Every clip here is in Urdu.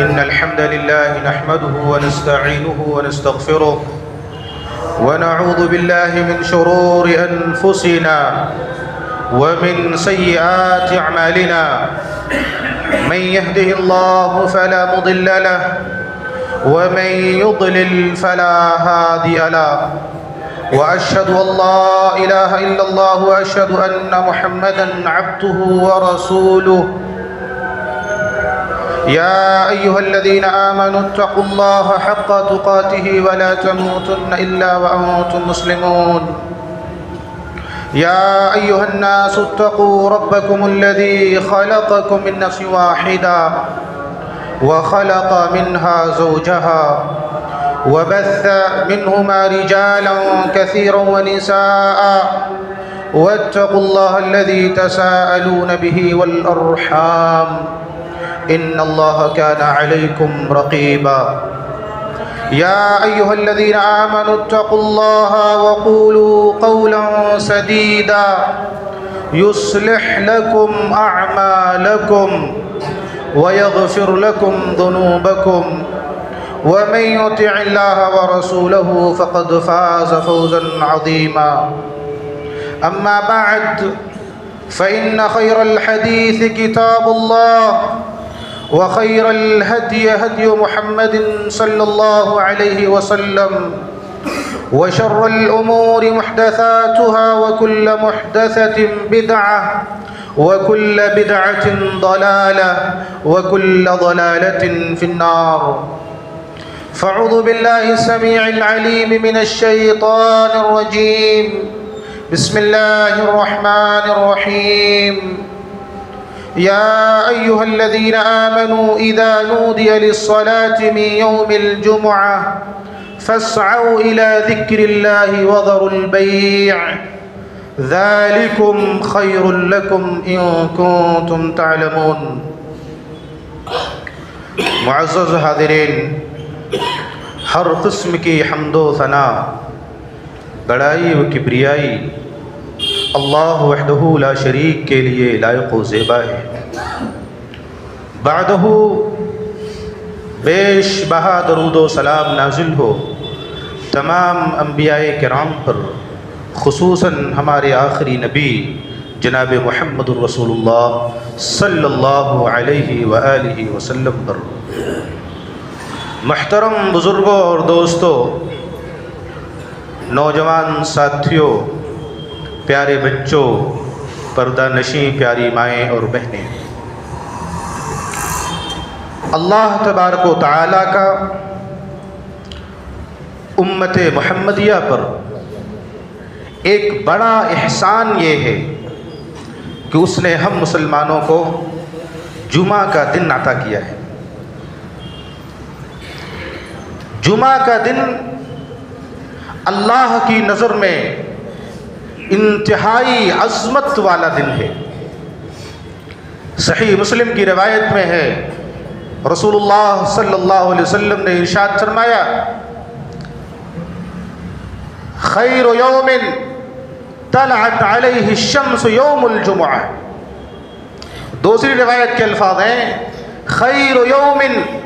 إن الحمد لله نحمده ونستعينه ونستغفره ونعوذ بالله من شرور أنفسنا ومن سيئات أعمالنا من يهده الله فلا مضل له ومن يضلل فلا هادي له وأشهد أن لا إله إلا الله وأشهد أن محمدا عبده ورسوله يا أيها الذين آمنوا اتقوا الله حق تقاته ولا تموتن إلا وأنتم مسلمون يا أيها الناس اتقوا ربكم الذي خلقكم من نفس واحدة وخلق منها زوجها وبث منهما رجالا كثيرا ونساء واتقوا الله الذي تساءلون به والأرحام إن الله كان عليكم رقيبا يا أيها الذين آمنوا اتقوا الله وقولوا قولا سديدا يصلح لكم أعمالكم ويغفر لكم ذنوبكم ومن يطع الله ورسوله فقد فاز فوزا عظيما أما بعد فإن خير الحديث كتاب الله وخير الهدي هدي محمد صلى الله عليه وسلم وشر الأمور محدثاتها وكل محدثة بدعة وكل بدعة ضلالة وكل ضلالة في النار فأعوذ بالله السميع العليم من الشيطان الرجيم بسم الله الرحمن الرحيم يا أيها الذين آمنوا إذا نودي للصلاة من يوم الجمعة فاسعوا إلى ذكر الله وذروا البيع ذلكم خير لكم إن كنتم تعلمون. معزز حاضرین، ہر قسم کی حمد و ثنا، بڑائی و کبریائی اللہ وحدہ لا شریک کے لیے لائق و زیبا ہے۔ بعدہ بیش بہا درود و سلام نازل ہو تمام انبیاء کرام پر، خصوصاً ہمارے آخری نبی جناب محمد الرسول اللہ صلی اللہ علیہ وآلہ وسلم پر۔ محترم بزرگوں اور دوستوں، نوجوان ساتھیوں، پیارے بچوں، پردہ نشیں پیاری مائیں اور بہنیں، اللہ تبارک و تعالیٰ کا امت محمدیہ پر ایک بڑا احسان یہ ہے کہ اس نے ہم مسلمانوں کو جمعہ کا دن عطا کیا ہے۔ جمعہ کا دن اللہ کی نظر میں انتہائی عظمت والا دن ہے۔ صحیح مسلم کی روایت میں ہے، رسول اللہ صلی اللہ علیہ وسلم نے ارشاد فرمایا، خیر یوم طلعت علیہ الشمس یوم الجمعہ۔ دوسری روایت کے الفاظ ہیں، خیر یوم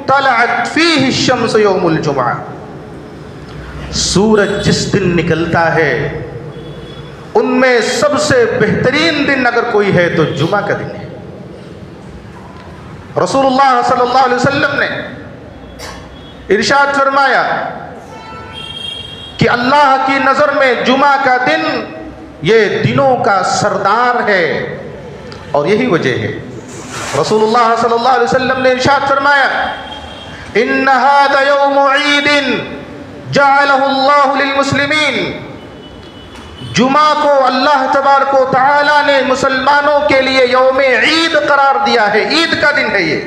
طلعت فیہ الشمس یوم الجمعہ۔ سورج جس دن نکلتا ہے ان میں سب سے بہترین دن اگر کوئی ہے تو جمعہ کا دن ہے۔ رسول اللہ صلی اللہ علیہ وسلم نے ارشاد فرمایا کہ اللہ کی نظر میں جمعہ کا دن یہ دنوں کا سردار ہے، اور یہی وجہ ہے رسول اللہ صلی اللہ علیہ وسلم نے ارشاد فرمایا، ان ھذا یوم عید جعلہ اللہ للمسلمین۔ جمعہ کو اللہ تبارک و تعالیٰ نے مسلمانوں کے لیے یوم عید قرار دیا ہے، عید کا دن ہے یہ۔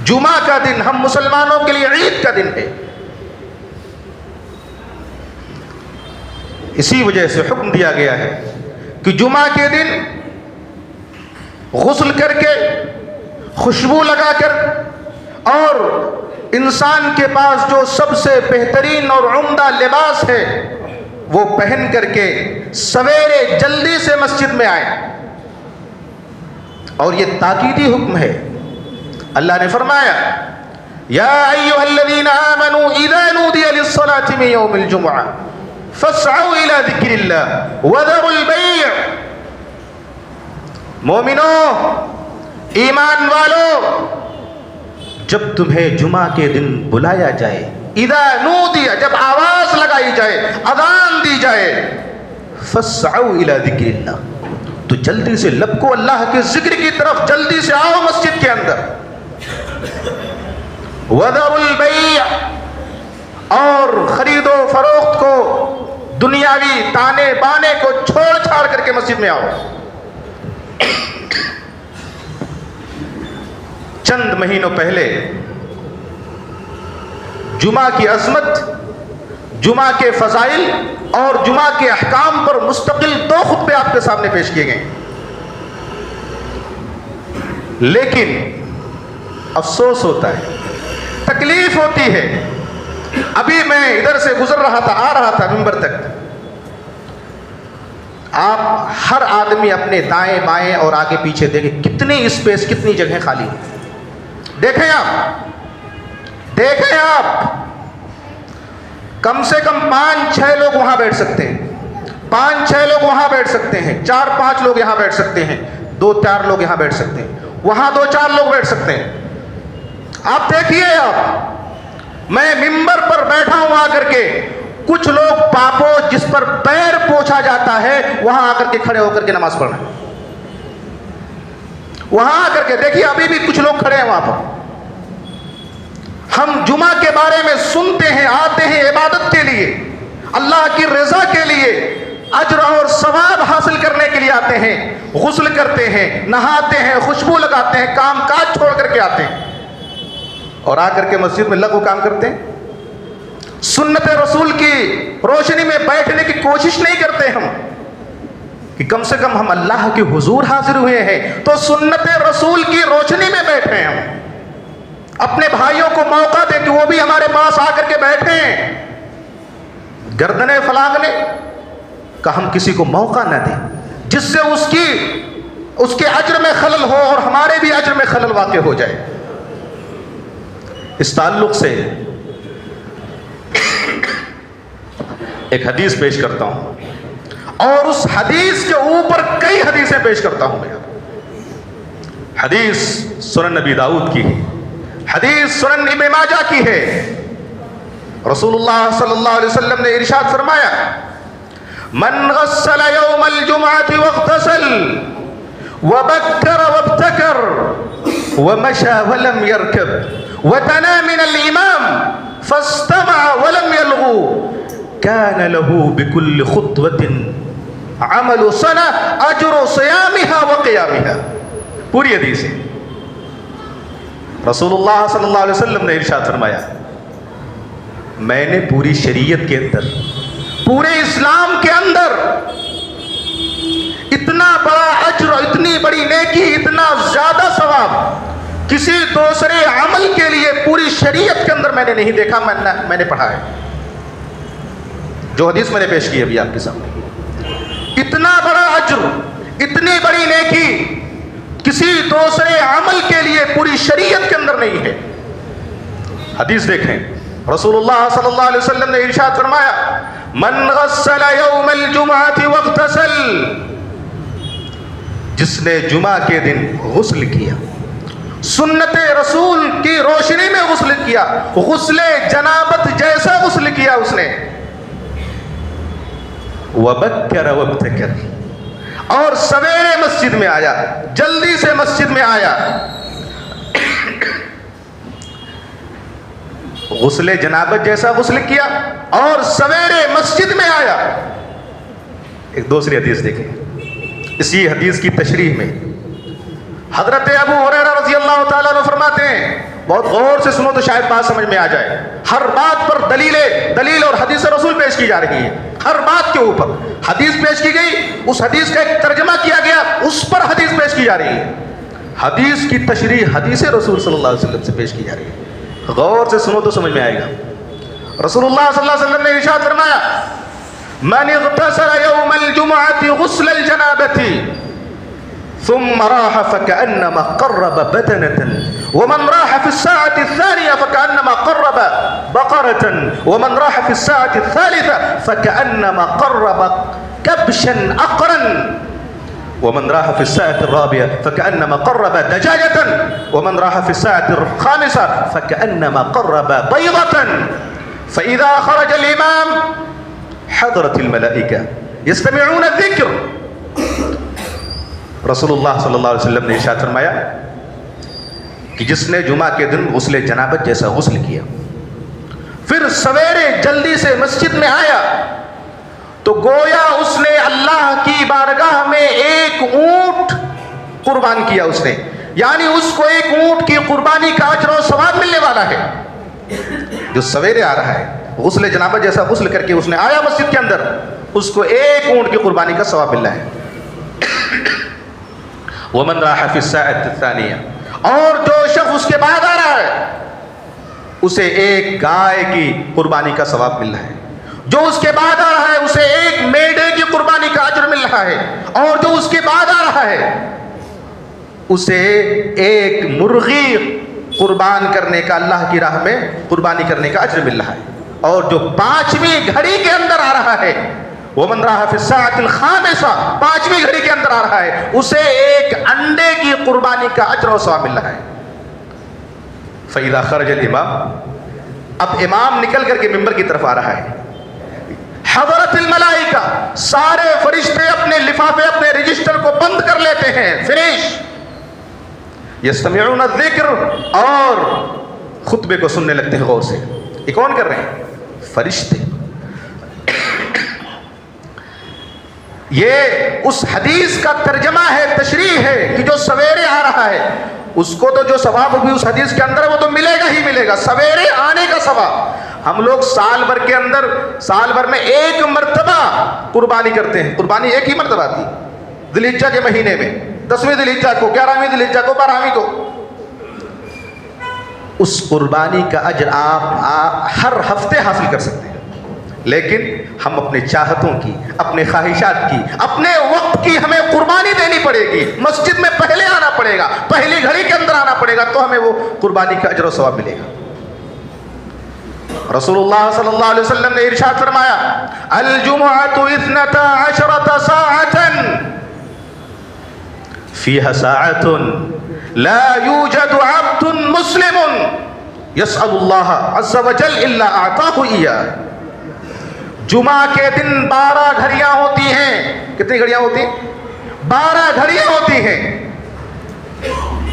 جمعہ کا دن ہم مسلمانوں کے لیے عید کا دن ہے۔ اسی وجہ سے حکم دیا گیا ہے کہ جمعہ کے دن غسل کر کے، خوشبو لگا کر، اور انسان کے پاس جو سب سے بہترین اور عمدہ لباس ہے وہ پہن کر کے سویرے جلدی سے مسجد میں آئے۔ اور یہ تاکیدی حکم ہے، اللہ نے فرمایا یا ایھا الذین آمنوا اذا نودی للصلاة من یوم الجمعہ فاسعوا الی ذکر اللہ وذروا البیع. مومنوں، ایمان والو، جب تمہیں جمعہ کے دن بلایا جائے، اذا نودی، جب آواز لگائی جائے، اذان دی جائے، فاسعوا الی ذکر اللہ، تو جلدی سے لبکو اللہ کے ذکر کی طرف، جلدی سے آؤ مسجد کے اندر. وذروا البیع، اور خرید و فروخت کو، دنیاوی تانے بانے کو چھوڑ چھاڑ کر کے مسجد میں آؤ. چند مہینوں پہلے جمعہ کی عظمت، جمعہ کے فضائل اور جمعہ کے احکام پر مستقل 2 خطبے آپ کے سامنے پیش کیے گئے. لیکن افسوس ہوتا ہے، تکلیف ہوتی ہے. ابھی میں ادھر سے گزر رہا تھا، آ رہا تھا منبر تک، آپ ہر آدمی اپنے دائیں بائیں اور آگے پیچھے دیکھیں کتنی اسپیس، کتنی جگہیں خالی ہیں. دیکھیں آپ کم سے کم 5-6 لوگ وہاں بیٹھ سکتے ہیں، 5-6 لوگ وہاں بیٹھ سکتے ہیں، 4-5 لوگ یہاں بیٹھ سکتے ہیں، 2-4 لوگ یہاں بیٹھ سکتے ہیں، وہاں 2-4 لوگ بیٹھ سکتے ہیں. آپ دیکھیے، میں ممبر پر بیٹھا ہوں آ کر کے، کچھ لوگ پاپو جس پر پیر پوچھا جاتا ہے وہاں آ کر کے کھڑے ہو کر کے نماز پڑھنا، وہاں آ کر کے دیکھیے ابھی بھی کچھ لوگ کھڑے ہیں وہاں پر. ہم جمعہ کے بارے میں سنتے ہیں، آتے ہیں عبادت کے لیے، اللہ کی رضا کے لیے، اجر اور ثواب حاصل کرنے کے لیے آتے ہیں، غسل کرتے ہیں، نہاتے ہیں، خوشبو لگاتے ہیں، کام کاج چھوڑ کر کے آتے ہیں، اور آ کر کے مسجد میں لغو کام کرتے ہیں. سنت رسول کی روشنی میں بیٹھنے کی کوشش نہیں کرتے ہم کہ کم سے کم ہم اللہ کے حضور حاضر ہوئے ہیں تو سنت رسول کی روشنی میں بیٹھے. ہم اپنے بھائیوں کو موقع دیں کہ وہ بھی ہمارے پاس آ کر کے بیٹھیں. گردنیں فلاگنے کا ہم کسی کو موقع نہ دیں جس سے اس کے اجر میں خلل ہو اور ہمارے بھی اجر میں خلل واقع ہو جائے. اس تعلق سے ایک حدیث پیش کرتا ہوں اور اس حدیث کے اوپر کئی حدیثیں پیش کرتا ہوں. میں حدیث سنن نبی داؤد کی ہے، حدیث سنن ابن ماجہ کی ہے. رسول اللہ صلی اللہ علیہ وسلم نے ارشاد فرمایا من غسل یوم الجمعۃ واغتسل وبکر وابتکر ومشى ولم يركب وتنا من الامام فاستمع ولم يلغو كان له بكل خطوة عمل سنة اجر صيامها وقيامها. پوری حدیث ہے. رسول اللہ صلی اللہ علیہ وسلم نے ارشاد فرمایا میں نے پوری شریعت کے اندر، پورے اسلام کے اندر اتنا بڑا اجر، اتنی بڑی نیکی، اتنا زیادہ ثواب کسی دوسرے عمل کے لیے پوری شریعت کے اندر میں نے نہیں دیکھا. میں نے پڑھا ہے جو حدیث میں نے پیش کی ابھی آپ کے سامنے. اتنا بڑا اجر، اتنی بڑی نیکی کسی دوسرے عمل کے لیے پوری شریعت کے اندر نہیں ہے. حدیث دیکھیں، رسول اللہ صلی اللہ علیہ وسلم نے ارشاد فرمایا من غسل یوم الجمعۃ واغتسل، جس نے جمعہ کے دن غسل کیا، سنت رسول کی روشنی میں غسل کیا، غسل جنابت جیسا غسل کیا اس نے، وبکر وابتکر، اور سویرے مسجد میں آیا، جلدی سے مسجد میں آیا، غسل جنابت جیسا غسل کیا اور سویرے مسجد میں آیا. ایک دوسری حدیث دیکھیں. اسی حدیث کی تشریح میں حضرت ابو ہریرہ رضی اللہ تعالیٰ عنہ فرماتے ہیں، بہت غور سے سنو تو شاید بات سمجھ میں آ جائے. ہر بات پر دلیل اور حدیث رسول پیش کی جا رہی ہے. ہر بات کے اوپر حدیث پیش کی گئی، اس حدیث کا ایک ترجمہ کیا گیا، اس پر حدیث پیش کی جا رہی ہے. حدیث کی تشریح حدیث رسول صلی اللہ علیہ وسلم سے پیش کی جا رہی ہے. غور سے سنو تو سمجھ میں آئے گا. رسول اللہ صلی اللہ علیہ وسلم نے ارشاد فرمایا من اغتسل یوم الجمعۃ غسل الجنابۃ ثم راح فكأنما قرب بدنة ومن راح في الساعة الثانية فكأنما قرب بقرة ومن راح في الساعة الثالثة فكأنما قرب كبشا أقرا ومن راح في الساعة الرابعة فكأنما قرب دجاجة ومن راح في الساعة الخامسة فكأنما قرب بيضة فإذا خرج الإمام حضرت الملائكة يستمعون الذکر. رسول اللہ صلی اللہ علیہ وسلم نے ارشاد فرمایا کہ جس نے جمعہ کے دن غسل جنابت جیسا غسل کیا پھر سویرے جلدی سے مسجد میں آیا تو گویا اس نے اللہ کی بارگاہ میں ایک اونٹ قربان کیا. اس نے یعنی اس کو ایک اونٹ کی قربانی کا اجر و ثواب ملنے والا ہے. جو سویرے آ رہا ہے غسل جنابت جیسا غسل کر کے اس نے آیا مسجد کے اندر, اس کو ایک اونٹ کی قربانی کا ثواب مل رہا ہے. ومن راح فی الساعۃ الثانیہ, اور جو شخص اس کے بعد آ رہا ہے اسے ایک گائے کی قربانی کا ثواب مل رہا ہے. جو اس کے بعد آ رہا ہے اسے ایک میڑے کی قربانی کا اجر مل رہا ہے. اور جو اس کے بعد آ رہا ہے اسے ایک مرغی قربان کرنے کا, اللہ کی راہ میں قربانی کرنے کا اجر مل رہا ہے. اور جو 5ویں گھڑی کے اندر آ رہا ہے ومن راح فی الساعۃ الخامسہ, 5ویں گھڑی کے اندر آ رہا ہے اسے ایک انڈے کی قربانی کا اجر و ثواب مل رہا ہے. فإذا خرج الامام, اب امام نکل کر کے ممبر کی طرف آ رہا ہے. حضرت الملائکہ, سارے فرشتے اپنے لفافے اپنے رجسٹر کو بند کر لیتے ہیں, فنش. یستمعون الذکر, اور خطبے کو سننے لگتے ہیں غور سے. یہ کون کر رہے ہیں؟ فرشتے. یہ اس حدیث کا ترجمہ ہے, تشریح ہے کہ جو سویرے آ رہا ہے اس کو تو جو ثواب بھی اس حدیث کے اندر ہے وہ تو ملے گا ہی ملے گا, سویرے آنے کا ثواب. ہم لوگ سال بھر کے اندر, سال بھر میں ایک مرتبہ قربانی کرتے ہیں. قربانی ایک ہی مرتبہ آتی ذی الحجہ کے مہینے میں, 10ویں ذی الحجہ کو, 11ویں ذی الحجہ کو, 12ویں کو. اس قربانی کا اجر آپ ہر ہفتے حاصل کر سکتے ہیں, لیکن ہم اپنے چاہتوں کی, اپنے خواہشات کی, اپنے وقت کی ہمیں قربانی دینی پڑے گی. مسجد میں پہلے آنا پڑے گا, پہلی گھڑی کے اندر آنا پڑے گا, تو ہمیں وہ قربانی کا اجر و ثواب ملے گا. رسول اللہ صلی اللہ علیہ وسلم نے ارشاد فرمایا الجمعۃ 12 ساعۃ فیہا ساعۃ لا یوجد عبد مسلم یسأل اللہ عز وجل الا اعطاہ ایاہ. جمعہ کے دن 12 گھڑیاں ہوتی ہیں. کتنی گھڑیاں ہوتی ہیں؟ 12 گھڑیاں ہوتی ہیں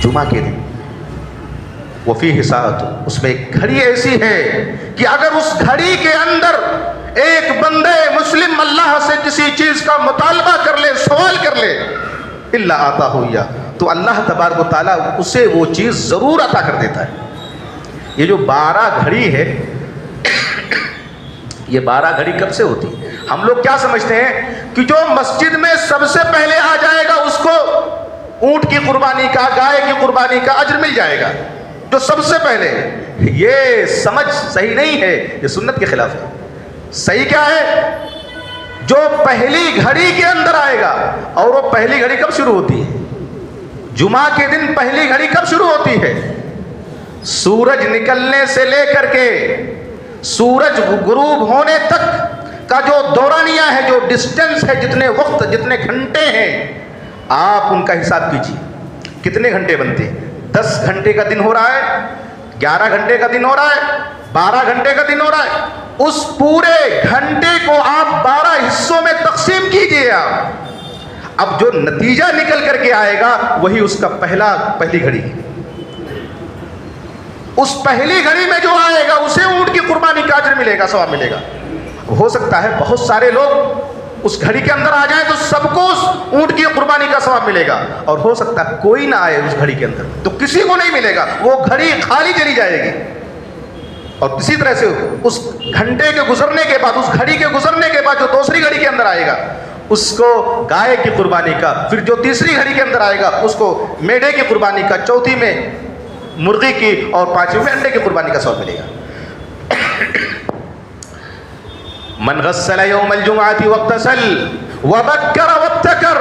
جمعہ کے دن. وفیہ ساعۃ, اس میں ایک گھڑی ایسی ہے کہ اگر اس گھڑی کے اندر ایک بندے مسلم اللہ سے کسی چیز کا مطالبہ کر لے, سوال کر لے, الا آتاہ ایاہ, تو اللہ تبارک و تعالیٰ اسے وہ چیز ضرور عطا کر دیتا ہے. یہ جو 12 گھڑی ہے, یہ 12 گھڑی کب سے ہوتی ہے؟ ہم لوگ کیا سمجھتے ہیں کہ جو مسجد میں سب سے پہلے آ جائے گا اس کو اونٹ کی قربانی کا, گائے کی قربانی کا اجر مل جائے گا, جو سب سے پہلے. یہ سمجھ صحیح نہیں ہے, یہ سنت کے خلاف ہے. صحیح کیا ہے؟ جو پہلی گھڑی کے اندر آئے گا. اور وہ پہلی گھڑی کب شروع ہوتی ہے؟ جمعہ کے دن پہلی گھڑی کب شروع ہوتی ہے؟ سورج نکلنے سے لے کر کے سورج غروب ہونے تک کا جو دورانیہ ہے, جو ڈسٹنس ہے, جتنے وقت, جتنے گھنٹے ہیں, آپ ان کا حساب کیجیے. کتنے گھنٹے بنتے ہیں؟ 10 گھنٹے کا دن ہو رہا ہے, 11 گھنٹے کا دن ہو رہا ہے, 12 گھنٹے کا دن ہو رہا ہے. اس پورے گھنٹے کو آپ 12 حصوں میں تقسیم کیجیے. آپ اب جو نتیجہ نکل کر کے آئے گا وہی اس کا پہلی گھڑی ہے. اس پہلی گھڑی میں جو آئے گا اسے اونٹ کی قربانی کا اجر ملے گا, ثواب ملے گا. ہو سکتا ہے بہت سارے لوگ اس گھڑی کے اندر آ جائیں تو سب کو اس اونٹ کی قربانی کا ثواب ملے گا, اور ہو سکتا ہے کوئی نہ آئے اس گھڑی کے اندر تو کسی کو نہیں ملے گا, وہ گھڑی خالی چلی جائے گی. اور اسی طرح سے اس گھنٹے کے گزرنے کے بعد, اس گھڑی کے گزرنے کے بعد جو دوسری گھڑی کے اندر آئے گا اس کو گائے کی قربانی کا, پھر جو تیسری گھڑی کے اندر آئے گا اس کو میڑے کی قربانی کا, چوتھی میں مرغی کی, اور 5ویں میں انڈے کی قربانی کا ثواب ملے گا. من غسل یوم الجمعہ واغتسل وبکر وابتکر,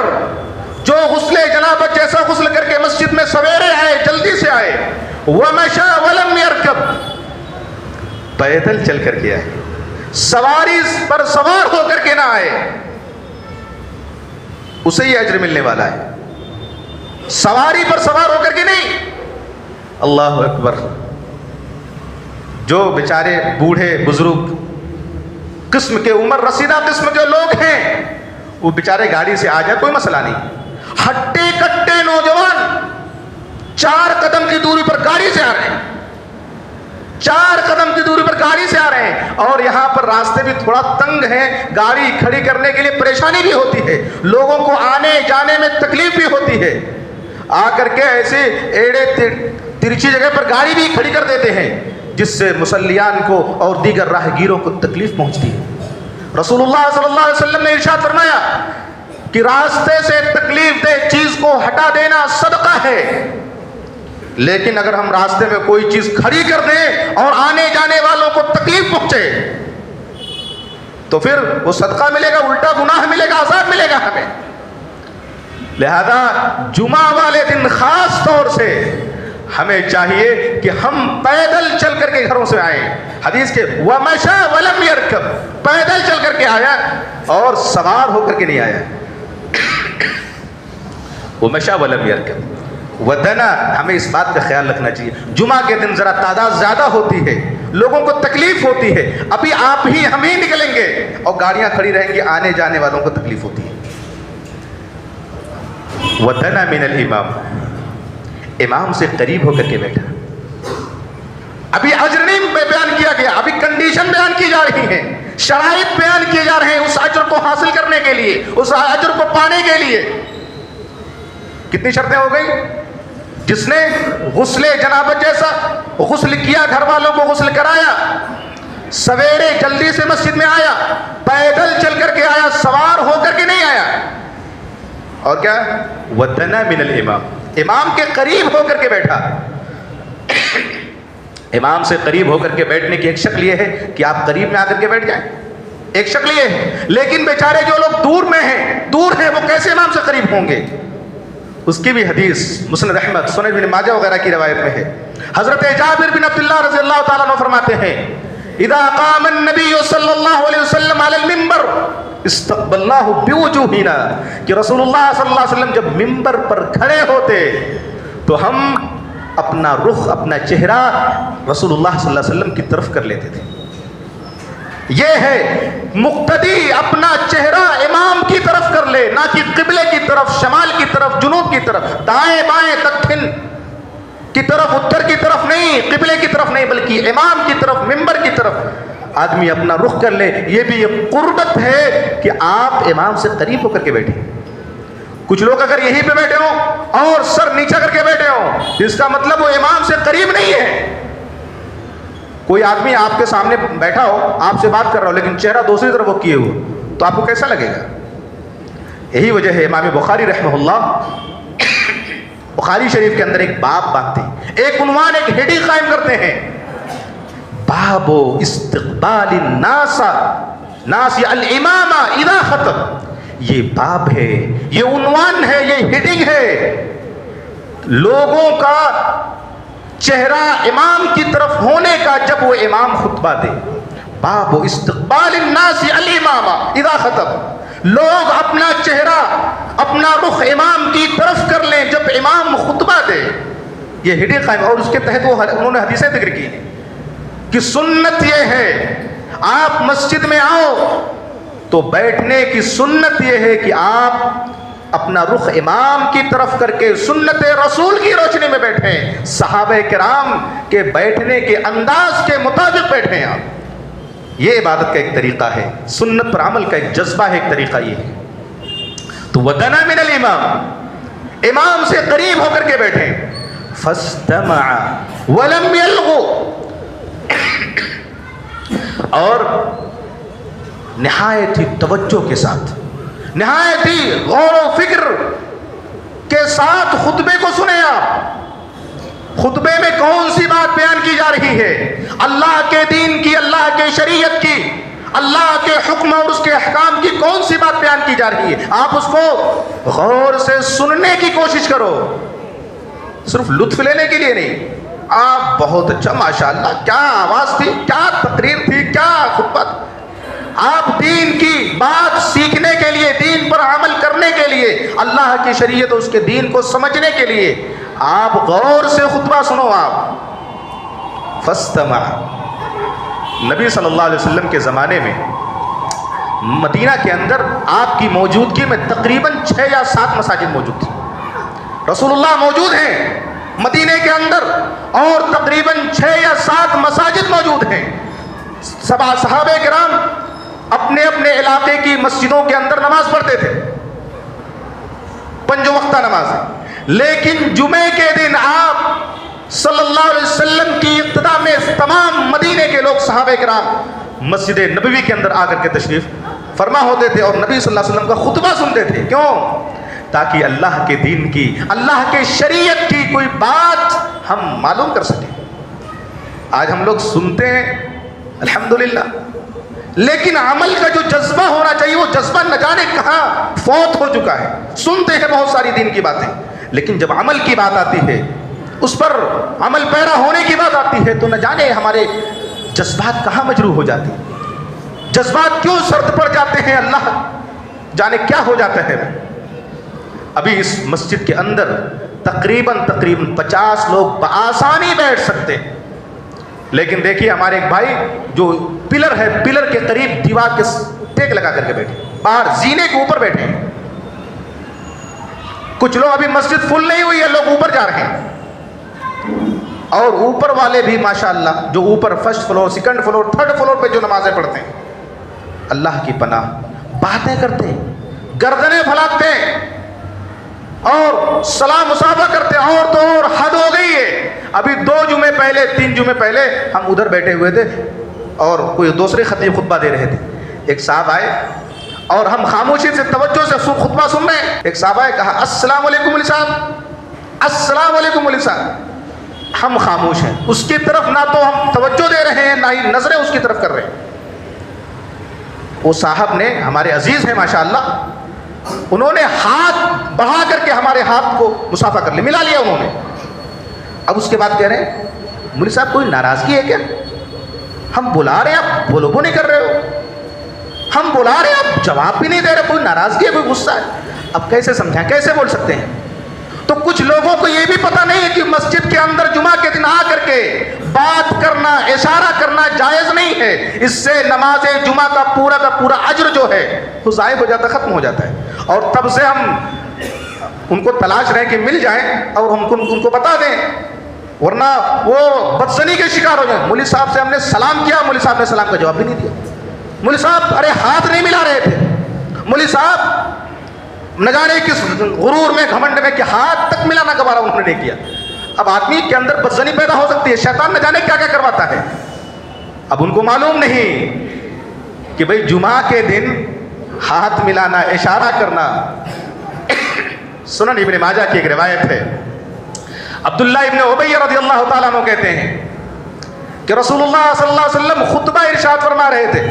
جو غسل جنابت جیسا غسل کر کے مسجد میں سویرے آئے، جلدی سے آئے، ومشا ولم یرکب، پیدل چل کر کے آئے، سواری پر سوار ہو کر کے نہ آئے، اسے ہی اجر ملنے والا ہے، سواری پر سوار ہو کر کے نہیں۔ اللہ اکبر۔ جو بیچارے بوڑھے بزرگ قسم کے، عمر رسیدہ قسم کے لوگ ہیں، وہ بیچارے گاڑی سے آ جائے کوئی مسئلہ نہیں، ہٹے کٹے نوجوان 4 قدم کی دوری پر گاڑی سے آ رہے ہیں، 4 قدم کی دوری پر گاڑی سے آ رہے ہیں، اور یہاں پر راستے بھی تھوڑا تنگ ہیں، گاڑی کھڑی کرنے کے لیے پریشانی بھی ہوتی ہے، لوگوں کو آنے جانے میں تکلیف بھی ہوتی ہے، آ کر کے ایسے ایڑے ترچھی جگہ پر گاڑی بھی کھڑی کر دیتے ہیں، جس سے مسلیان کو اور دیگر راہگیروں کو تکلیف پہنچتی ہے۔ رسول اللہ صلی اللہ علیہ وسلم نے ارشاد فرمایا کہ راستے سے تکلیف دہ چیز کو ہٹا دینا صدقہ ہے، لیکن اگر ہم راستے میں کوئی چیز کھڑی کر دیں اور آنے جانے والوں کو تکلیف پہنچے تو پھر وہ صدقہ ملے گا، الٹا گناہ ملے گا، عذاب ملے گا ہمیں۔ لہذا جمعہ والے دن خاص طور سے ہمیں چاہیے کہ ہم پیدل چل کر کے گھروں سے آئیں۔ حدیث کے وَمَشَا وَلَمْ يَرْكَبْ، پیدل چل کر کے آیا اور سوار ہو کر کے نہیں آیا۔ وَمَشَا وَلَمْ يَرْكَبْ وَدَنَا، ہمیں اس بات کا خیال رکھنا چاہیے، جمعہ کے دن ذرا تعداد زیادہ ہوتی ہے، لوگوں کو تکلیف ہوتی ہے، ابھی آپ ہی ہم ہی نکلیں گے اور گاڑیاں کھڑی رہیں گی، آنے جانے والوں کو تکلیف ہوتی ہے۔ وَدَنَا مِنَ الْإِمَامِ، امام سے قریب ہو کر کے بیٹھا۔ ابھی اجر نہیں بیان کیا گیا، ابھی کنڈیشن بیان کی جا رہی ہیں، شرائط بیان کیے جا رہے ہیں اس اجر کو حاصل کرنے کے لیے، اس اجر کو پانے کے لیے۔ کتنی شرطیں ہو گئی؟ جس نے غسل جنابت جیسا غسل کیا، گھر والوں کو غسل کرایا، سویرے جلدی سے مسجد میں آیا، پیدل چل کر کے آیا، سوار ہو کر کے نہیں آیا، اور کیا؟ وَدَنَا مِنَ الْإِمَامِ، امام کے قریب ہو کر کے بیٹھا۔ امام سے قریب ہو کر کے بیٹھنے کی ایک شکل یہ ہے کہ آپ قریب میں آ کر کے بیٹھ جائیں، ایک شکل یہ ہے، لیکن بیچارے جو لوگ دور میں ہیں، دور ہیں، وہ کیسے امام سے قریب ہوں گے؟ اس کی بھی حدیث مسند احمد، سنن ابن ماجہ وغیرہ کی روایت میں ہے۔ حضرت جابر بن عبداللہ رضی اللہ تعالیٰ عنہ فرماتے ہیں اذا قام النبی صلی اللہ علیہ وسلم علی المنبر استقبلناہ بوجوہنا، کہ رسول اللہ صلی اللہ علیہ وسلم جب منبر پر کھڑے ہوتے تو ہم اپنا رخ، اپنا چہرہ رسول اللہ صلی اللہ علیہ وسلم کی طرف کر لیتے تھے۔ یہ ہے مقتدی اپنا چہرہ امام کی طرف کر لے، نہ کہ قبلے کی طرف، شمال کی طرف، جنوب کی طرف، دائیں بائیں، دکن کی طرف، اتر کی طرف نہیں، قبلے کی طرف نہیں، بلکہ امام کی طرف، منبر کی طرف آدمی اپنا رخ کر لے۔ یہ بھی ایک قربت ہے کہ آپ امام سے قریب ہو کر کے بیٹھیں۔ کچھ لوگ اگر یہیں پہ بیٹھے ہوں اور سر نیچا کر کے بیٹھے ہوں، اس کا مطلب وہ امام سے قریب نہیں ہے۔ کوئی آدمی آپ کے سامنے بیٹھا ہو، آپ سے بات کر رہا ہو، لیکن چہرہ دوسری طرف وہ کیے ہوئے، تو آپ کو کیسا لگے گا؟ یہی وجہ ہے امام بخاری رحمہ اللہ بخاری شریف کے اندر ایک باب باندھتے ہیں، ایک عنوان، ایک ہیڈنگ قائم کرتے ہیں، باب استقبال الناس الامام اذا خطب۔ یہ باب ہے، یہ عنوان ہے، یہ ہیڈنگ ہے، لوگوں کا چہرہ امام کی طرف ہونے کا جب وہ امام خطبہ دے۔ باب استقبال الناس الامام اذا خطب، لوگ اپنا چہرہ، اپنا رخ امام کی طرف کر لیں جب امام خطبہ دے۔ یہ ہیڈنگ قائم، اور اس کے تحت انہوں نے حدیثیں ذکر کی ہیں کہ سنت یہ ہے آپ مسجد میں آؤ تو بیٹھنے کی سنت یہ ہے کہ آپ اپنا رخ امام کی طرف کر کے سنت رسول کی روشنی میں بیٹھیں، صحابہ کرام کے بیٹھنے کے انداز کے مطابق بیٹھیں آپ۔ یہ عبادت کا ایک طریقہ ہے، سنت پر عمل کا ایک جذبہ ہے، ایک طریقہ یہ ہے۔ تو وَدَنَا مِنَ الْإِمَامِ، امام سے قریب ہو کر کے بیٹھیں۔ فَاسْتَمَعَ وَلَمْ يَلْغُ، اور نہایت ہی توجہ کے ساتھ، نہایت ہی غور و فکر کے ساتھ خطبے کو سنیں آپ۔ خطبے میں کون سی بات بیان کی جا رہی ہے؟ اللہ کے دین کی، اللہ کے شریعت کی، اللہ کے حکم اور اس کے احکام کی کون سی بات بیان کی جا رہی ہے، آپ اس کو غور سے سننے کی کوشش کرو، صرف لطف لینے کے لیے نہیں۔ آپ بہت اچھا ماشاءاللہ، کیا آواز تھی، کیا تقریر تھی، کیا خطبہ تھا۔ آپ دین کی بات سیکھنے کے لیے، دین پر عمل کرنے کے لیے، اللہ کی شریعت اور اس کے دین کو سمجھنے کے لیے آپ غور سے خطبہ سنو۔ آپ فاستمع، نبی صلی اللہ علیہ وسلم کے زمانے میں مدینہ کے اندر آپ کی موجودگی میں تقریباً 6 یا 7 مساجد موجود تھی۔ رسول اللہ موجود ہیں مدینہ کے اندر اور تقریباً 6 یا 7 مساجد موجود ہیں۔ صحابہ کرام اپنے اپنے علاقے کی مسجدوں کے اندر نماز پڑھتے تھے، 5 وقتہ نماز ہے، لیکن جمعے کے دن آپ صلی اللہ علیہ وسلم کی اقتداء میں تمام مدینے کے لوگ صحابہ کرام مسجد نبوی کے اندر آ کر کے تشریف فرما ہوتے تھے اور نبی صلی اللہ علیہ وسلم کا خطبہ سنتے تھے۔ کیوں؟ تاکہ اللہ کے دین کی، اللہ کے شریعت کی کوئی بات ہم معلوم کر سکیں۔ آج ہم لوگ سنتے ہیں الحمدللہ، لیکن عمل کا جو جذبہ ہونا چاہیے وہ جذبہ نہ جانے کہاں فوت ہو چکا ہے۔ سنتے ہیں بہت ساری دین کی باتیں، لیکن جب عمل کی بات آتی ہے، اس پر عمل پیرا ہونے کی بات آتی ہے، تو نہ جانے ہمارے جذبات کہاں مجروح ہو جاتے ہیں، جذبات کیوں سرد پڑ جاتے ہیں، اللہ جانے کیا ہو جاتا ہے۔ ابھی اس مسجد کے اندر تقریباً 50 لوگ بآسانی بیٹھ سکتے ہیں، لیکن دیکھیے ہمارے ایک بھائی جو پلر ہے، پلر کے قریب دیوار کے ٹیک لگا کر کے بیٹھے، باہر زینے کے اوپر بیٹھے ہیں۔ کچھ لوگ ابھی مسجد فل نہیں ہوئی ہے، لوگ اوپر جا رہے ہیں، اور اوپر والے بھی ماشاءاللہ جو اوپر first floor, second floor, third floor پہ جو نمازیں پڑھتے ہیں، اللہ کی پناہ باتیں کرتے ہیں، گردنیں پھلاتے ہیں اور سلام مصافحہ کرتے ہیں، اور تو اور حد ہو گئی ہے۔ ابھی 2 جمعے پہلے، 3 جمعے پہلے ہم ادھر بیٹھے ہوئے تھے اور کوئی دوسرے خطیب خطبہ دے رہے تھے، ایک صاحب آئے اور ہم خاموشی سے توجہ سے خطبہ سن رہے ہیں، ایک صاحب آئے، کہا السلام علیکم مولوی صاحب، السلام علیکم مولوی صاحب۔ ہم خاموش ہیں، اس کی طرف نہ تو ہم توجہ دے رہے ہیں، نہ ہی نظریں اس کی طرف کر رہے ہیں۔ وہ صاحب نے، ہمارے عزیز ہیں ماشاءاللہ، انہوں نے ہاتھ بڑھا کر کے ہمارے ہاتھ کو مصافحہ کر لیا، ملا لیا انہوں نے۔ اب اس کے بعد کہہ رہے ہیں مولوی صاحب کوئی ناراضگی ہے کیا؟ ہم بلا رہے ہیں، آپ بولو بو نہیں کر رہے ہو، ہم بلا رہے ہیں، آپ جواب بھی نہیں دے رہے، کوئی ناراضگی ہے، کوئی غصہ ہے؟ اب کیسے سمجھائیں، کیسے بول سکتے ہیں؟ تو کچھ لوگوں کو یہ بھی پتہ نہیں ہے کہ مسجد کے اندر جمعہ کے دن آ کر کے بات کرنا، اشارہ کرنا جائز نہیں ہے، اس سے نماز جمعہ کا پورا اجر جو ہے وہ ضائع ہو جاتا، ختم ہو جاتا ہے۔ اور تب سے ہم ان کو تلاش رہے کہ مل جائیں اور ہم ان کو بتا دیں، ورنہ وہ بدزنی کے شکار ہو جائیں۔ مولوی صاحب سے ہم نے سلام کیا، مولوی صاحب نے سلام کا جواب بھی نہیں دیا۔ مولوی صاحب ارے ہاتھ نہیں ملا رہے تھے، مولوی صاحب نہ جانے کس غرور میں، گھمنڈ میں کہ ہاتھ تک ملانا گوارا انہوں نے نہیں کیا۔ اب آدمی کے اندر بدزنی پیدا ہو سکتی ہے، شیطان نہ جانے کیا کیا کرواتا ہے۔ اب ان کو معلوم نہیں کہ بھئی جمعہ کے دن ہاتھ ملانا، اشارہ کرنا۔ سنن ابن ماجہ کی ایک روایت ہے، عبداللہ ابن ابی رضی اللہ تعالیٰ عنہ کہتے ہیں کہ رسول اللہ صلی اللہ علیہ وسلم خطبہ ارشاد فرما رہے تھے،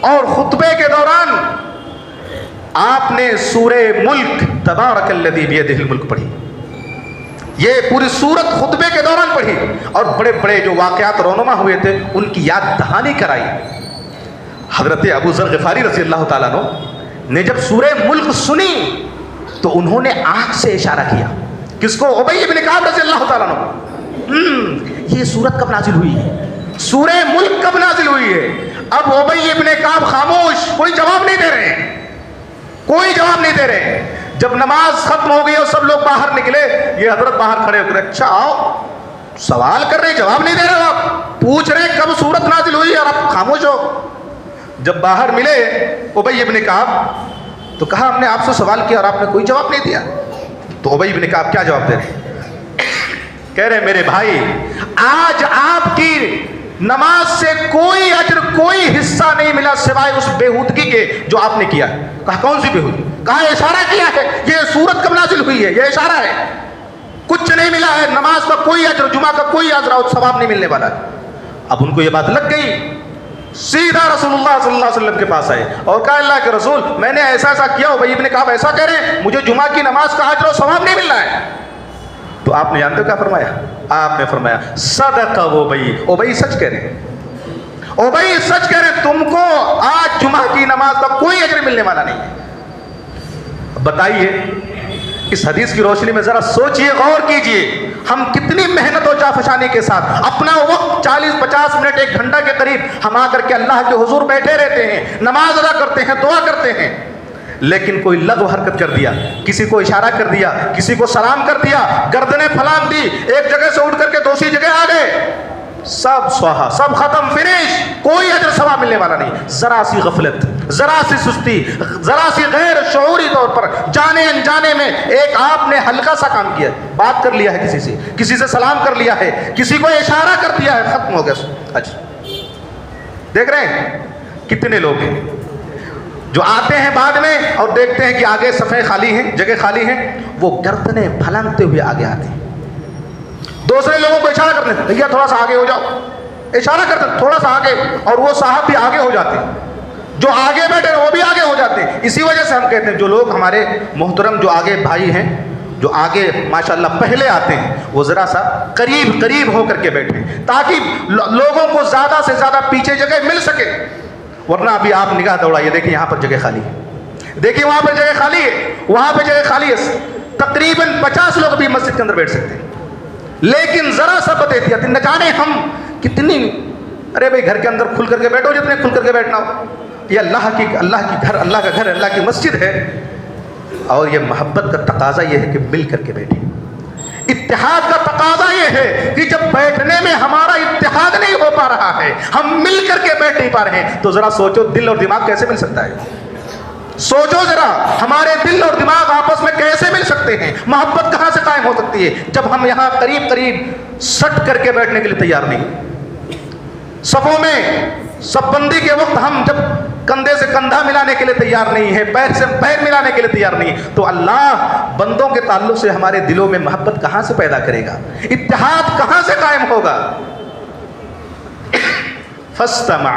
اور خطبے کے دوران آپ نے سورہ ملک تبارک الذی بیدہ الملک پڑھی۔ یہ پوری سورت خطبے کے دوران پڑھی اور بڑے بڑے جو واقعات رونما ہوئے تھے ان کی یاد دہانی کرائی۔ حضرت ابو ذر غفاری رضی اللہ تعالیٰ عنہ نے جب سورہ ملک سنی تو انہوں نے آنکھ سے اشارہ کیا، کس کو؟ ابی ابن کعب رضی اللہ تعالیٰ عنہ۔ یہ سورت کب نازل ہوئی ہے؟ سورہ ملک کب نازل ہوئی ہے؟ اب ابی ابن کعب خاموش، کوئی جواب نہیں دے رہے ہیں، کوئی جواب نہیں دے رہے۔ جب نماز ختم ہو گئی اور سب لوگ باہر نکلے، یہ حضرت باہر کھڑے ہو کر اچھا آؤ، سوال کر رہے جواب نہیں دے رہے ہو، آپ پوچھ رہے کب سورت نازل ہوئی اور آپ خاموش ہو۔ جب باہر ملے ابی ابن کعب تو کہا ہم نے آپ سے سوال کیا اور آپ نے کوئی جواب نہیں دیا۔ تو ابی ابن کعب کیا جواب دے رہے؟ کہہ رہے میرے بھائی، آج آپ کی نماز سے کوئی اجر، کوئی حصہ نہیں ملا سوائے اس بےہودگی کے جو آپ نے کیا۔ کہا کون سی بےہودگی؟ کہا اشارہ کیا ہے، یہ سورت کب نازل ہوئی ہے، یہ اشارہ ہے، کچھ نہیں ملا ہے، نماز کا کوئی اجر، جمعہ کا کوئی اجر اور ثواب نہیں ملنے والا ہے۔ اب ان کو یہ بات لگ گئی سیدھا رسول اللہ صلی اللہ علیہ وسلم کے پاس آئے اور کہا اللہ کے رسول میں نے ایسا ایسا کیا، ابی ابن کعب ایسا کہہ رہے ہیں، مجھے جمعہ کی نماز کا اجر و ثواب نہیں مل رہا ہے۔ تو آپ نے جانتے ہو کیا فرمایا؟ آپ نے فرمایا صدق ابی، ابی سچ کہہ رہے ہیں، ابی سچ کہہ رہے ہیں، تم کو آج جمعہ کی نماز کا کوئی اجر ملنے والا نہیں ہے۔ بتائیے اس حدیث کی روشنی میں ذرا سوچئے، غور کیجئے، ہم کتنی محنت و جافشانی کے ساتھ اپنا وقت 40-50 منٹ 1 گھنٹہ کے قریب ہم آ کر کے اللہ کے حضور بیٹھے رہتے ہیں، نماز ادا کرتے ہیں، دعا کرتے ہیں، لیکن کوئی لغو حرکت کر دیا، کسی کو اشارہ کر دیا، کسی کو سلام کر دیا، گردنیں پھلانگ دی، ایک جگہ سے اٹھ کر کے دوسری جگہ آ گئے، سب سواہا، سب ختم، فنش، کوئی اجر ثواب ملنے والا نہیں۔ ذرا سی غفلت، ذرا سی سستی، ذرا سی غیر شعوری طور پر جانے انجانے میں ایک آپ نے ہلکا سا کام کیا، بات کر لیا ہے کسی سے سلام کر لیا ہے، کسی کو اشارہ کر دیا ہے، ختم ہو گیا اجر۔ دیکھ رہے ہیں کتنے لوگ ہیں جو آتے ہیں بعد میں اور دیکھتے ہیں کہ آگے صفیں خالی ہیں، جگہ خالی ہیں، وہ گردنیں پھلانگتے ہوئے آگے آتے ہیں، دوسرے لوگوں کو اشارہ کرتے ہیں، بھیا تھوڑا سا آگے ہو جاؤ، اشارہ کرتے ہیں تھوڑا سا آگے، اور وہ صاحب بھی آگے ہو جاتے ہیں، جو آگے بیٹھے ہیں وہ بھی آگے ہو جاتے ہیں۔ اسی وجہ سے ہم کہتے ہیں جو لوگ ہمارے محترم جو آگے بھائی ہیں، جو آگے ماشاءاللہ پہلے آتے ہیں، وہ ذرا سا قریب ہو کر کے بیٹھیں تاکہ لوگوں کو زیادہ سے زیادہ پیچھے جگہ مل سکے، ورنہ ابھی آپ نگاہ دوڑائیے، دیکھیں یہاں پر جگہ خالی ہے، دیکھیں وہاں پر جگہ خالی ہے، وہاں پہ جگہ خالی ہے، تقریباً 50 لوگ بھی مسجد کے اندر بیٹھ سکتے ہیں، لیکن ذرا سا بداحتیاطی، نہ جانے ہم کتنی، ارے بھائی گھر کے اندر کھل کر کے بیٹھو جتنے کھل کر کے بیٹھنا ہو، یہ اللہ کا گھر، اللہ کی مسجد ہے، اور یہ محبت کا تقاضا یہ ہے کہ مل کر کے بیٹھیں، اتحاد کا تقاضا یہ ہے کہ جب بیٹھنے میں ہمارا اتحاد نہیں ہو پا رہا ہے، ہم مل کر کے بیٹھ نہیں پا رہے ہیں، تو ذرا سوچو دل اور دماغ کیسے مل سکتا ہے؟ سوچو ذرا ہمارے دل اور دماغ آپس میں کیسے مل سکتے ہیں؟ محبت کہاں سے قائم ہو سکتی ہے جب ہم یہاں قریب سٹ کر کے بیٹھنے کے لیے تیار نہیں، صفوں میں صف بندی کے وقت ہم جب کندھے سے کندھا ملانے کے لیے تیار نہیں ہے، پیر سے پیر ملانے کے لیے تیار نہیں، تو اللہ بندوں کے تعلق سے ہمارے دلوں میں محبت کہاں سے پیدا کرے گا؟ اتحاد کہاں سے قائم ہوگا؟ فاستمع،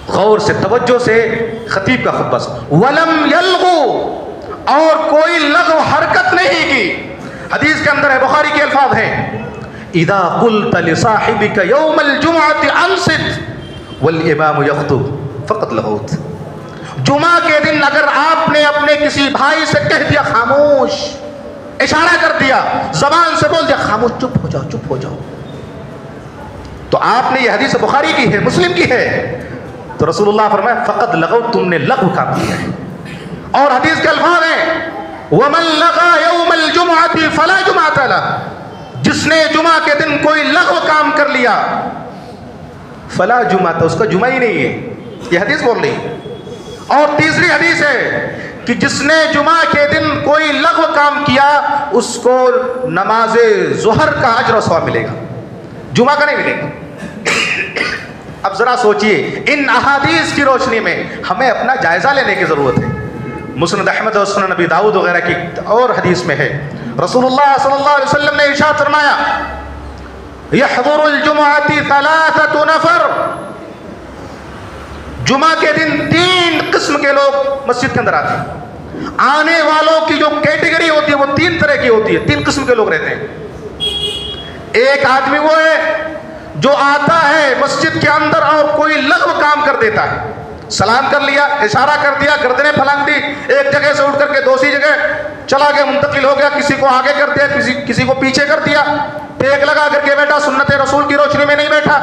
غور سے، توجہ سے خطیب کا خطبہ سے، ولم یلغو، اور کوئی لغو حرکت نہیں کی۔ حدیث کے اندر ہے، بخاری کے الفاظ ہیں، اذا قلت لصاحبك يوم الجمعة انصت والامام يخطب فقد لغوت، جمعہ کے دن اگر آپ نے اپنے کسی بھائی سے کہہ دیا خاموش، اشارہ کر دیا، زبان سے بول دیا خاموش، چپ ہو جاؤ، چپ ہو جاؤ، تو آپ نے یہ حدیث بخاری کی ہے، مسلم کی ہے، تو رسول اللہ فرمایا فقد لغوت، تم نے لغو کام کیا ہے۔ اور حدیث کے الفاظ ہیں، ومن لغا یوم الجمعة فلا جمعة له، جس نے جمعہ کے دن کوئی لغو کام کر لیا، فلا جمعہ، تو اس کا جمعہ ہی نہیں ہے، یہ حدیث بول رہی ہے۔ اور تیسری حدیث ہے کہ جس نے جمعہ کے دن کوئی لغو کام کیا، اس کو نماز ظہر کا اجر و ثواب ملے گا، جمعہ کا نہیں ملے گا۔ اب ذرا سوچئے، ان احادیث کی روشنی میں ہمیں اپنا جائزہ لینے کی ضرورت ہے۔ مسند احمد اور سنن نبی داؤد وغیرہ کی اور حدیث میں ہے، رسول اللہ صلی اللہ علیہ وسلم نے ارشاد فرمایا، یحضر الجمعۃ ثلاثۃ نفر، جمعہ کے دن 3 قسم کے لوگ مسجد کے اندر آتے ہیں، آنے والوں کی جو کیٹیگری ہوتی ہے وہ 3 طرح کی ہوتی ہے، 3 قسم کے لوگ رہتے ہیں۔ ایک آدمی وہ ہے جو آتا ہے مسجد کے اندر اور کوئی لغو کام کر دیتا ہے، سلام کر لیا، اشارہ کر دیا، گردنیں پھلانگ دی، ایک جگہ سے اٹھ کر کے دوسری جگہ چلا گیا، منتقل ہو گیا، کسی کو آگے کر دیا، کسی کو پیچھے کر دیا، ٹیک لگا کر کے بیٹھا، سنت رسول کی روشنی میں نہیں بیٹھا،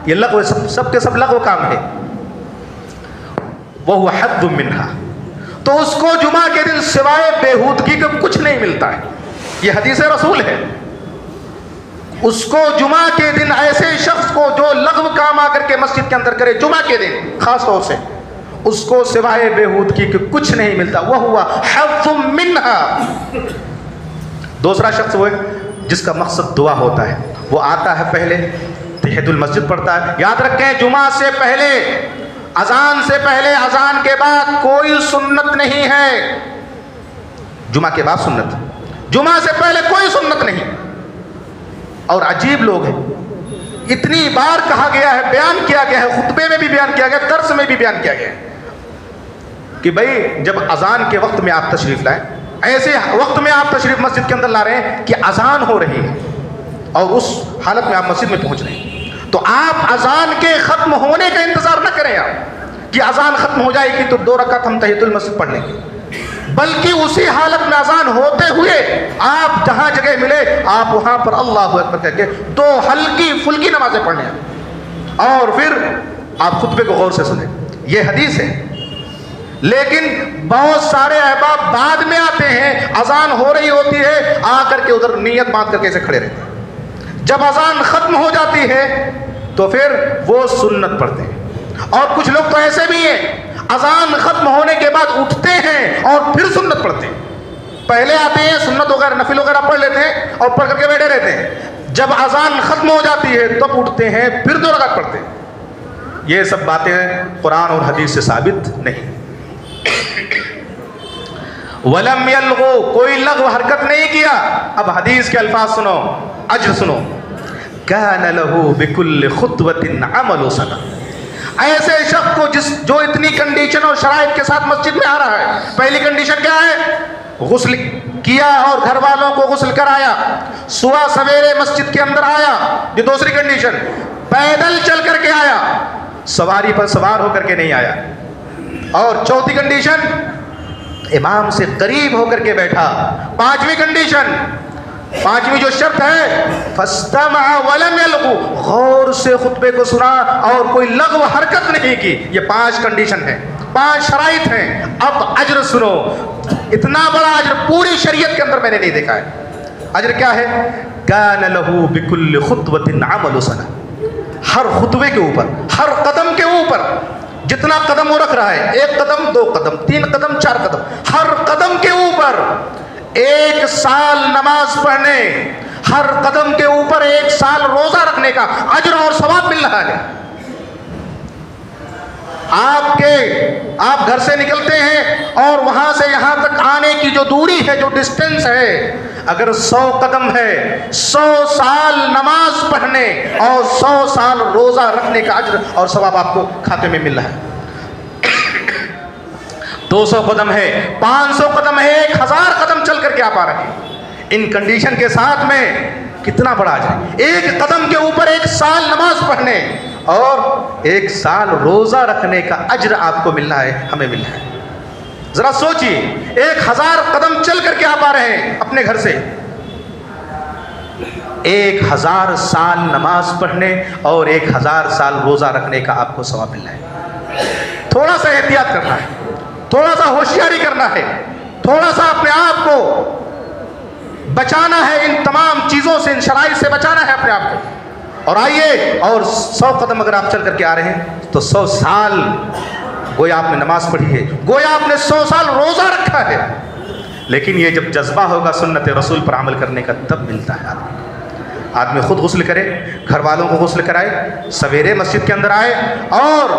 یہ لغو، سب کے سب لغو کام ہے۔ وَهُوَ حَدٌّ مِّنْهَا، تو اس کو جمعہ کے دن سوائے بےہودگی کے کچھ نہیں ملتا ہے، یہ حدیث رسول ہے۔ اس کو جمعہ کے دن، ایسے شخص کو جو لغو کام آ کر کے مسجد کے اندر کرے جمعہ کے دن خاص طور سے، اس کو سوائے بےہودگی کے کچھ نہیں ملتا، وَهُوَ حَظٌّ مِّنْهَا۔ دوسرا شخص وہ ہے جس کا مقصد دعا ہوتا ہے، وہ آتا ہے پہلے تحیۃ المسجد پڑھتا ہے۔ یاد رکھیں، جمعہ سے پہلے، اذان سے پہلے، اذان کے بعد کوئی سنت نہیں ہے، جمعہ کے بعد سنت، جمعہ سے پہلے کوئی سنت نہیں۔ اور عجیب لوگ ہیں، اتنی بار کہا گیا ہے، بیان کیا گیا ہے، خطبے میں بھی بیان کیا گیا ہے، درس میں بھی بیان کیا گیا ہے کہ بھائی جب اذان کے وقت میں آپ تشریف لائیں، ایسے وقت میں آپ تشریف مسجد کے اندر لا رہے ہیں کہ اذان ہو رہی ہے اور اس حالت میں آپ مسجد میں پہنچ رہے ہیں، تو آپ اذان کے ختم ہونے کا انتظار نہ کریں آپ کہ اذان ختم ہو جائے گی تو 2 رکعت ہم تحیۃ المسجد پڑھ لیں گے، بلکہ اسی حالت میں اذان ہوتے ہوئے آپ جہاں جگہ ملے آپ وہاں پر اللہ اکبر کہہ کے 2 ہلکی پھلکی نمازیں پڑھ لیں اور پھر آپ خطبے کو غور سے سنیں۔ یہ حدیث ہے، لیکن بہت سارے احباب بعد میں آتے ہیں، اذان ہو رہی ہوتی ہے، آ کر کے ادھر نیت باندھ کر کے ایسے کھڑے رہتے ہیں، جب اذان ختم ہو جاتی ہے تو پھر وہ سنت پڑھتے ہیں۔ اور کچھ لوگ تو ایسے بھی ہیں، اذان ختم ہونے کے بعد اٹھتے ہیں اور پھر سنت پڑھتے ہیں، پہلے آتے ہیں سنت وغیرہ نفل وغیرہ پڑھ لیتے ہیں اور پڑھ کر کے بیٹھے رہتے ہیں، جب اذان ختم ہو جاتی ہے تب اٹھتے ہیں پھر 2 رکعت پڑھتے ہیں۔ یہ سب باتیں قرآن اور حدیث سے ثابت نہیں۔ وَلَمْ يَلْغُوا، کوئی لغو حرکت نہیں کیا۔ اب حدیث کے الفاظ سنو، اجر سنو، كَانَ لَهُ بِكُلِّ خُطْوَةٍ عَمَلُ سَنَةٍ، ایسے شخص کو جو اتنی کنڈیشن اور شرائط کے ساتھ مسجد میں آ رہا ہے، پہلی کنڈیشن کیا ہے؟ غسل کیا اور گھر والوں کو غسل کرایا، صبح سویرے مسجد کے اندر آیا، یہ دوسری کنڈیشن، پیدل چل کر کے آیا، سواری پر سوار ہو کر کے نہیں آیا، اور چوتھی کنڈیشن امام سے قریب ہو کر کے بیٹھا، پانچویں کنڈیشن، پانچویں جو شرط ہے فاستمع ولم يلغو، غور سے خطبے کو سنا اور کوئی لغو حرکت نہیں کی۔ یہ 5 کنڈیشن ہیں، 5 شرائط ہیں۔ اب اجر سنو، اتنا بڑا اجر پوری شریعت کے اندر میں نے نہیں دیکھا ہے۔ اجر کیا ہے؟ كان له بكل خطوة عمل سنة، ہر خطبے کے اوپر، ہر قدم کے اوپر، جتنا قدم وہ رکھ رہا ہے، 1 قدم 2 قدم 3 قدم 4 قدم، ہر قدم کے اوپر 1 سال نماز پڑھنے، ہر قدم کے اوپر 1 سال روزہ رکھنے کا اجر اور ثواب مل رہا ہے۔ آپ گھر سے نکلتے ہیں اور وہاں سے یہاں تک آنے کی جو دوری ہے، جو ڈسٹینس ہے، اگر 100 قدم ہے، 100 سال نماز پڑھنے اور 100 سال روزہ رکھنے کا اجر اور ثواب آپ کو کھاتے میں مل رہا ہے۔ 200 قدم ہے، 500 قدم ہے، 1000 قدم چل کر کے آپ آ رہے ہیں، ان کنڈیشن کے ساتھ میں کتنا بڑا اجر ہے۔ 1 قدم کے اوپر 1 سال نماز پڑھنے اور 1 سال روزہ رکھنے کا اجر آپ کو مل رہا ہے، ہمیں مل رہا ہے۔ ذرا سوچئے، 1000 قدم چل کر کے آپ آ رہے ہیں اپنے گھر سے، 1000 سال نماز پڑھنے اور 1000 سال روزہ رکھنے کا آپ کو ثواب مل رہا ہے۔ تھوڑا سا احتیاط کرنا ہے، تھوڑا سا ہوشیاری کرنا ہے، تھوڑا سا اپنے آپ کو بچانا ہے، ان تمام چیزوں سے، ان شرائط سے بچانا ہے اپنے آپ کو۔ اور آئیے، اور 100 قدم اگر آپ چل کر کے آ رہے ہیں تو 100 سال گویا آپ نے نماز پڑھی ہے، گویا آپ نے 100 سال روزہ رکھا ہے۔ لیکن یہ جب جذبہ ہوگا سنت رسول پر عمل کرنے کا تب ملتا ہے۔ آدمی خود غسل کرے، گھر والوں کو غسل کرائے، سویرے مسجد کے اندر آئے اور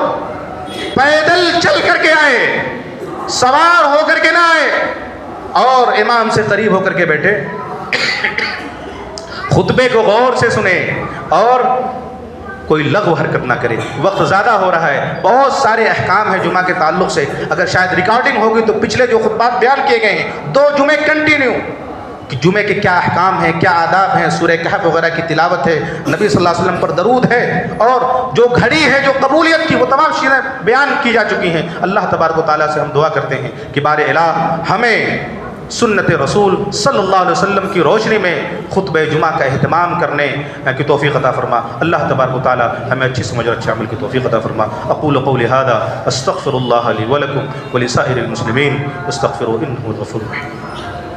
پیدل چل کر کے آئے، سوار ہو کر کے نہ آئے، اور امام سے قریب ہو کر کے بیٹھے، خطبے کو غور سے سنیں اور کوئی لغو حرکت نہ کرے۔ وقت زیادہ ہو رہا ہے، بہت سارے احکام ہیں جمعہ کے تعلق سے، اگر شاید ریکارڈنگ ہوگی تو پچھلے جو خطبات بیان کیے گئے ہیں 2 جمعے کنٹینیو، کہ جمعے کے کیا احکام ہیں، کیا آداب ہیں، سورہ کہف وغیرہ کی تلاوت ہے، نبی صلی اللہ علیہ وسلم پر درود ہے، اور جو گھڑی ہے جو قبولیت کی، وہ تمام چیزیں بیان کی جا چکی ہیں۔ اللہ تبارک و تعالیٰ سے ہم دعا کرتے ہیں کہ بار الہ ہمیں سنت رسول صلی اللہ علیہ وسلم کی روشنی میں خطبہ جمعہ کا اہتمام کرنے کی توفیق عطا فرما۔ اللہ تبارک و تعالیٰ ہمیں اچھی سمجھ اور اچھے عمل کی توفیق عطا فرما۔ اقول قولی ھذا استغفر اللہ لی ولکم ولسائر المسلمین استغفروا انہ الغفور الرحیم۔